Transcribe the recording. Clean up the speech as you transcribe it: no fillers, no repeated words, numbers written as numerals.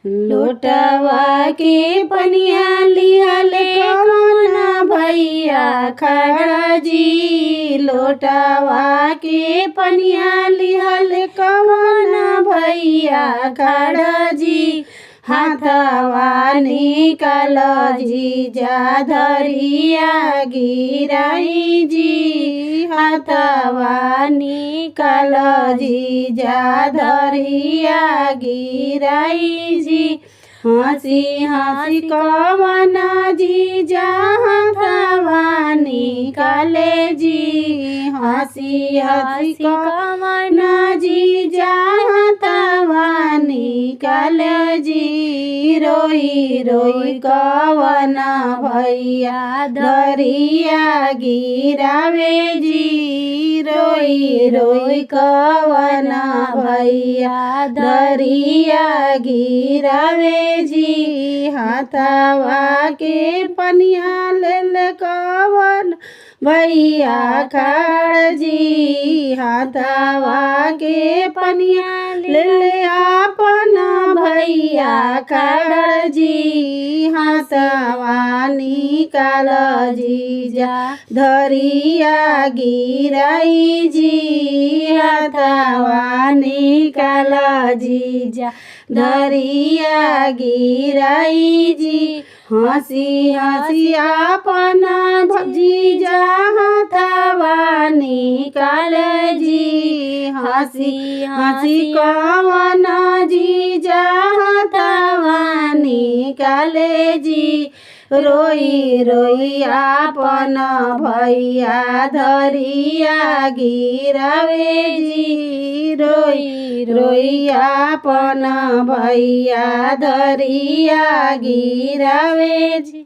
लोटवा के पनिया लिहले कौन भैया खड़ा जी। लोटवा के पनिया लिहले कौन भैया खड़ा जी। हाथवा निकाल जीजा धरिया गिराई जी। हाथवा निकाल जीजा धरिया गिराई जी। हंसी हंसी कवन जीजा हाथवा निकाले जी। हंसी हंसी कवन जीजा हाथवा निकाले जी। रोई रोई कवन भैया धरिया गिरावे जी। रोई रोई कवन भैया धरिया गिरावे जी। हाथवा के पनिया ले कवन भैया खड़ जी। हाथवा के पनिया ले अपन भैया खड़ जी। हाथवा निकाल जीजा धरिया गिराई जी। हाथवा निकाल जीजा धरिया गिराई जी। हंसी हंसी अपन जीजा हाथवा निकाल जी। हंसी हंसी कवन जीजा हाथवा निकाले जी। रोई रोई आपन भैया धरिया गिरावे जी। रोई रोई आपन भैया धरिया गिरावे जी।